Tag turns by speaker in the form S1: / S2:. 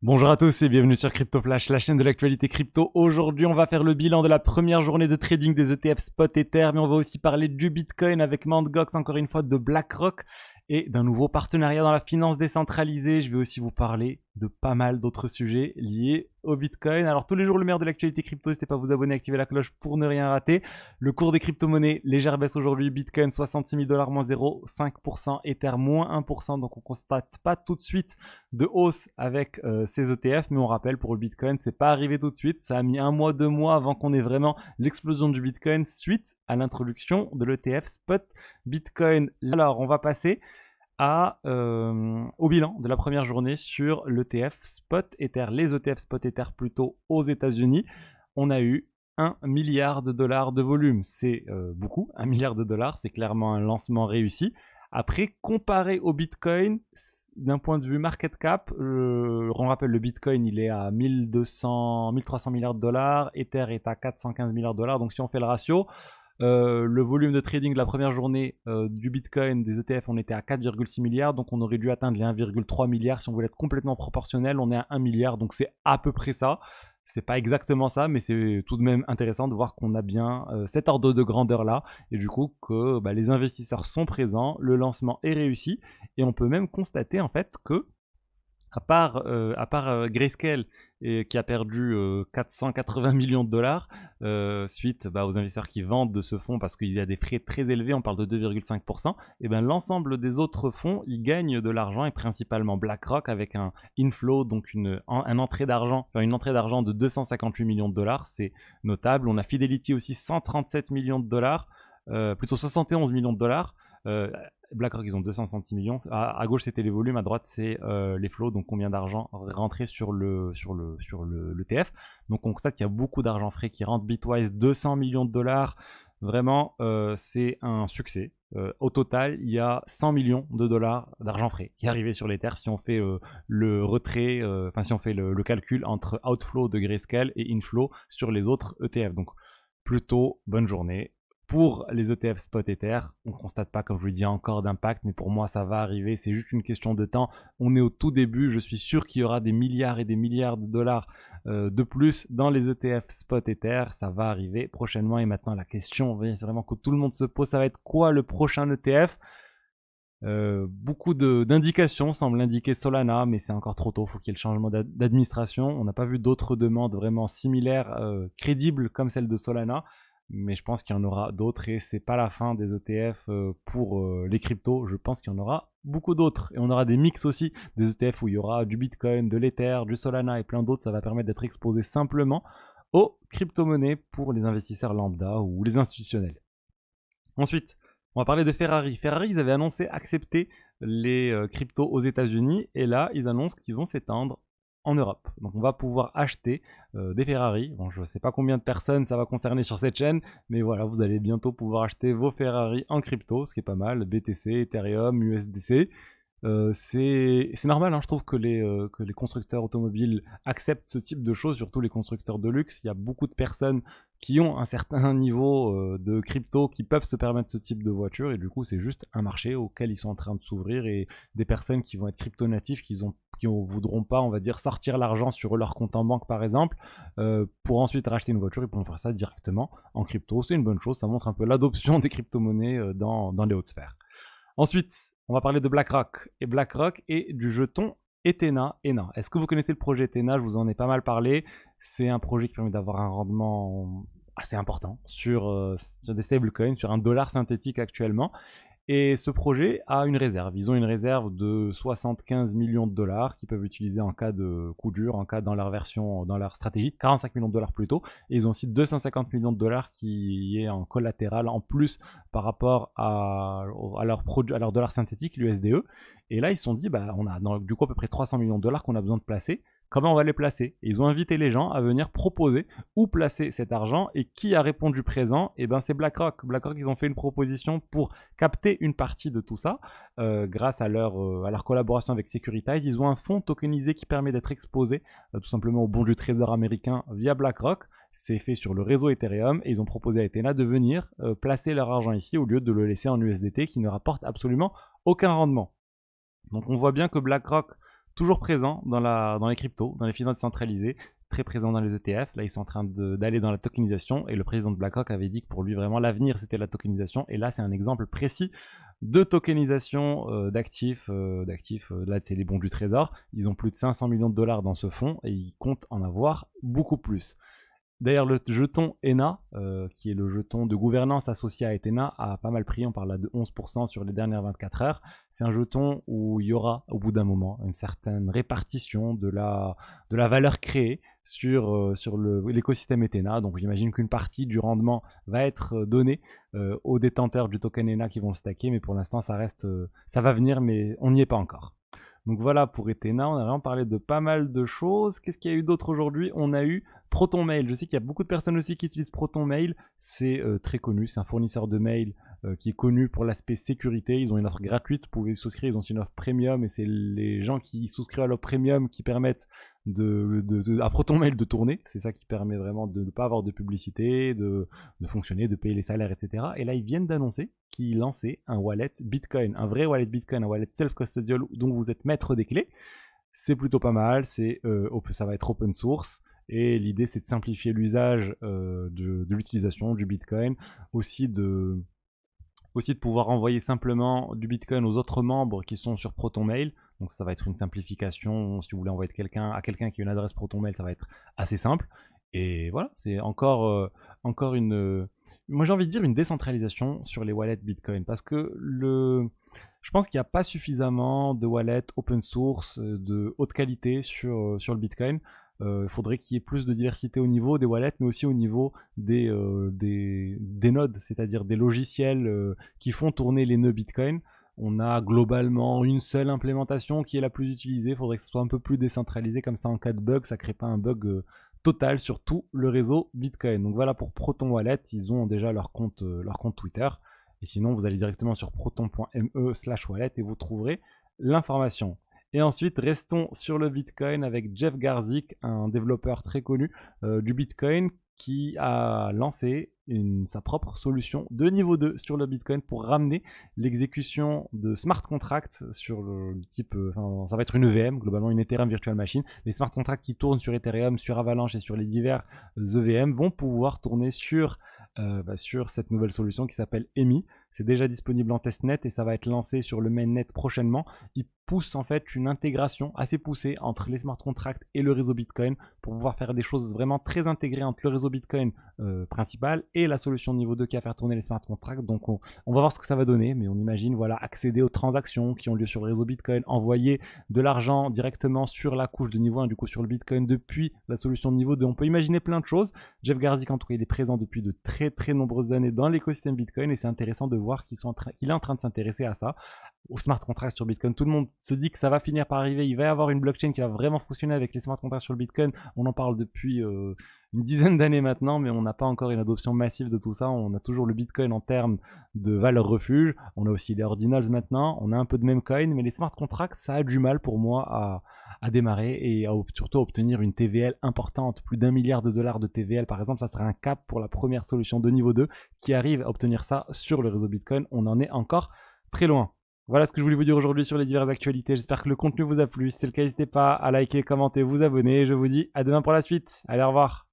S1: Bonjour à tous et bienvenue sur Crypto Flash, la chaîne de l'actualité crypto. Aujourd'hui, on va faire le bilan de la première journée de trading des ETF Spot Ether, mais on va aussi parler du Bitcoin avec Mt. Gox, encore une fois, de BlackRock et d'un nouveau partenariat dans la finance décentralisée. Je vais aussi vous parler de pas mal d'autres sujets liés au Bitcoin. Alors tous les jours, le meilleur de l'actualité crypto, n'hésitez pas à vous abonner, activer la cloche pour ne rien rater. Le cours des crypto-monnaies, légère baisse aujourd'hui, Bitcoin 66 000 $, moins 0,5%, Ether moins 1%, donc on constate pas tout de suite de hausse avec ces ETF, mais on rappelle pour le Bitcoin, c'est pas arrivé tout de suite, ça a mis un mois, 2 mois avant qu'on ait vraiment l'explosion du Bitcoin suite à l'introduction de l'ETF Spot Bitcoin. Alors on va passer au bilan de la première journée sur l'ETF Spot Ether, les ETF Spot Ether plutôt aux États-Unis. On a eu 1 milliard de volume, c'est beaucoup, 1 milliard, c'est clairement un lancement réussi. Après, comparé au Bitcoin, d'un point de vue market cap, on rappelle le Bitcoin il est à 1200, 1300 milliards de dollars, Ether est à 415 milliards de dollars, donc si on fait le ratio, le volume de trading de la première journée du Bitcoin, des ETF, on était à 4,6 milliards, donc on aurait dû atteindre les 1,3 milliards si on voulait être complètement proportionnel, on est à 1 milliard, donc c'est à peu près ça. C'est pas exactement ça, mais c'est tout de même intéressant de voir qu'on a bien cet ordre de grandeur là, et du coup que les investisseurs sont présents, le lancement est réussi, et on peut même constater en fait que à part Grayscale qui a perdu 480 millions de dollars suite aux investisseurs qui vendent de ce fonds parce qu'il y a des frais très élevés, on parle de 2,5%, et ben l'ensemble des autres fonds ils gagnent de l'argent, et principalement BlackRock avec un inflow, donc une entrée d'argent de 258 millions de dollars, c'est notable. On a Fidelity aussi 137 millions de dollars, plutôt 71 millions de dollars. BlackRock, ils ont 266 millions. À gauche, c'était les volumes. À droite, c'est les flows. Donc, combien d'argent rentré sur l'ETF. Donc, on constate qu'il y a beaucoup d'argent frais qui rentre. Bitwise, 200 millions de dollars. Vraiment, c'est un succès. Au total, il y a 100 millions de dollars d'argent frais qui est arrivé sur l'Ether si on fait le retrait, si on fait le calcul entre outflow de Grayscale et inflow sur les autres ETF. Donc, plutôt bonne journée. Pour les ETF Spot Ether, on ne constate pas, comme je vous le dis, encore d'impact, mais pour moi, ça va arriver. C'est juste une question de temps. On est au tout début. Je suis sûr qu'il y aura des milliards et des milliards de dollars de plus dans les ETF Spot Ether. Ça va arriver prochainement. Et maintenant, la question, c'est vraiment que tout le monde se pose, ça va être quoi le prochain ETF? Beaucoup d'indications semblent indiquer Solana, mais c'est encore trop tôt. Il faut qu'il y ait le changement d'administration. On n'a pas vu d'autres demandes vraiment similaires, crédibles comme celle de Solana, mais je pense qu'il y en aura d'autres, et c'est pas la fin des ETF pour les cryptos. Je pense qu'il y en aura beaucoup d'autres, et on aura des mix aussi, des ETF où il y aura du Bitcoin, de l'Ether, du Solana et plein d'autres. Ça va permettre d'être exposé simplement aux crypto-monnaies pour les investisseurs lambda ou les institutionnels. Ensuite, on va parler de Ferrari. Ferrari, ils avaient annoncé accepter les cryptos aux États-Unis, et là, ils annoncent qu'ils vont s'étendre en Europe. Donc, on va pouvoir acheter des Ferrari. Bon, je ne sais pas combien de personnes ça va concerner sur cette chaîne, mais voilà, vous allez bientôt pouvoir acheter vos Ferrari en crypto, ce qui est pas mal. BTC, Ethereum, USDC. C'est normal, hein, je trouve que les constructeurs automobiles acceptent ce type de choses, surtout les constructeurs de luxe. Il y a beaucoup de personnes qui ont un certain niveau de crypto qui peuvent se permettre ce type de voiture, et du coup c'est juste un marché auquel ils sont en train de s'ouvrir, et des personnes qui vont être crypto natifs qui ne voudront pas, on va dire, sortir l'argent sur leur compte en banque par exemple pour ensuite racheter une voiture. Ils pourront faire ça directement en crypto. C'est une bonne chose, ça montre un peu l'adoption des crypto-monnaies dans les hautes sphères. Ensuite, on va parler de BlackRock. Et BlackRock et du jeton Ethena. Est-ce que vous connaissez le projet Ethena? Je vous en ai pas mal parlé. C'est un projet qui permet d'avoir un rendement assez important sur des stablecoins, sur un dollar synthétique actuellement. Et ce projet a une réserve. Ils ont une réserve de 75 millions de dollars qu'ils peuvent utiliser en cas de coup dur, en cas dans leur version, dans leur stratégie. 45 millions de dollars plutôt. Et ils ont aussi 250 millions de dollars qui est en collatéral en plus par rapport à leur dollar synthétique, l'USDE. Et là, ils se sont dit, on a du coup à peu près 300 millions de dollars qu'on a besoin de placer. Comment on va les placer? Et ils ont invité les gens à venir proposer où placer cet argent. Et qui a répondu présent? Et ben c'est BlackRock. BlackRock, ils ont fait une proposition pour capter une partie de tout ça grâce à leur collaboration avec Securitize. Ils ont un fonds tokenisé qui permet d'être exposé tout simplement au bon du trésor américain via BlackRock. C'est fait sur le réseau Ethereum, et ils ont proposé à Ethena de venir placer leur argent ici au lieu de le laisser en USDT qui ne rapporte absolument aucun rendement. Donc on voit bien que BlackRock toujours présent dans les cryptos, dans les finances centralisées, très présent dans les ETF. Là, ils sont en train d'aller dans la tokenisation et le président de BlackRock avait dit que pour lui, vraiment, l'avenir, c'était la tokenisation. Et là, c'est un exemple précis de tokenisation d'actifs. Là, c'est les bons du trésor. Ils ont plus de 500 millions de dollars dans ce fonds et ils comptent en avoir beaucoup plus. D'ailleurs, le jeton ENA, qui est le jeton de gouvernance associé à Ethena, a pas mal pris. On parle là de 11% sur les dernières 24 heures. C'est un jeton où il y aura, au bout d'un moment, une certaine répartition de la valeur créée sur l'écosystème Ethena. Donc, j'imagine qu'une partie du rendement va être donnée aux détenteurs du token ENA qui vont le stacker. Mais pour l'instant, ça va venir, mais on n'y est pas encore. Donc voilà pour Ethena, on a vraiment parlé de pas mal de choses. Qu'est-ce qu'il y a eu d'autre aujourd'hui? On a eu Proton Mail. Je sais qu'il y a beaucoup de personnes aussi qui utilisent Proton Mail. C'est très connu, c'est un fournisseur de mail qui est connu pour l'aspect sécurité. Ils ont une offre gratuite, vous pouvez souscrire. Ils ont aussi une offre premium et c'est les gens qui souscrivent à l'offre premium qui permettent à Proton Mail de tourner. C'est ça qui permet vraiment de ne pas avoir de publicité, de fonctionner, de payer les salaires, etc. Et là, ils viennent d'annoncer qu'ils lançaient un wallet Bitcoin, un vrai wallet Bitcoin, un wallet self-custodial dont vous êtes maître des clés. C'est plutôt pas mal, ça va être open source. Et l'idée, c'est de simplifier l'usage de l'utilisation du Bitcoin, aussi de pouvoir envoyer simplement du Bitcoin aux autres membres qui sont sur Proton Mail. Donc ça va être une simplification. Si vous voulez envoyer à quelqu'un qui a une adresse Proton Mail, ça va être assez simple. Et voilà, c'est encore moi j'ai envie de dire une décentralisation sur les wallets Bitcoin. Parce que je pense qu'il n'y a pas suffisamment de wallets open source de haute qualité sur le Bitcoin. Il faudrait qu'il y ait plus de diversité au niveau des wallets, mais aussi au niveau des nodes, c'est-à-dire des logiciels qui font tourner les nœuds Bitcoin. On a globalement une seule implémentation qui est la plus utilisée. Il faudrait que ce soit un peu plus décentralisé, comme ça en cas de bug, ça ne crée pas un bug total sur tout le réseau Bitcoin. Donc voilà pour Proton Wallet, ils ont déjà leur compte Twitter. Et sinon, vous allez directement sur proton.me/wallet et vous trouverez l'information. Et ensuite, restons sur le Bitcoin avec Jeff Garzik, un développeur très connu du Bitcoin qui a lancé sa propre solution de niveau 2 sur le Bitcoin pour ramener l'exécution de smart contracts sur le type, ça va être une EVM, globalement une Ethereum Virtual Machine. Les smart contracts qui tournent sur Ethereum, sur Avalanche et sur les divers EVM vont pouvoir tourner sur cette nouvelle solution qui s'appelle EMI. C'est déjà disponible en testnet et ça va être lancé sur le mainnet prochainement. Il pousse en fait une intégration assez poussée entre les smart contracts et le réseau Bitcoin pour pouvoir faire des choses vraiment très intégrées entre le réseau Bitcoin principal et la solution niveau 2 qui va faire tourner les smart contracts. Donc on va voir ce que ça va donner, mais on imagine accéder aux transactions qui ont lieu sur le réseau Bitcoin, envoyer de l'argent directement sur la couche de niveau 1, du coup sur le Bitcoin depuis la solution de niveau 2. On peut imaginer plein de choses. Jeff Garzik, en tout cas, il est présent depuis de très très nombreuses années dans l'écosystème Bitcoin et c'est intéressant de voir qu'il est en train de s'intéresser à ça, aux smart contracts sur Bitcoin. Tout le monde se dit que ça va finir par arriver. Il va y avoir une blockchain qui va vraiment fonctionner avec les smart contracts sur le Bitcoin. On en parle depuis une dizaine d'années maintenant, mais on n'a pas encore une adoption massive de tout ça. On a toujours le Bitcoin en termes de valeur refuge. On a aussi les ordinals maintenant. On a un peu de memecoin, mais les smart contracts, ça a du mal pour moi à démarrer et surtout à obtenir une TVL importante, plus d'1 milliard de dollars de TVL par exemple. Ça serait un cap pour la première solution de niveau 2 qui arrive à obtenir ça sur le réseau Bitcoin. On en est encore très loin. Voilà ce que je voulais vous dire aujourd'hui sur les diverses actualités. J'espère que le contenu vous a plu. Si c'est le cas, n'hésitez pas à liker, commenter, vous abonner. Je vous dis à demain pour la suite. Allez, au revoir.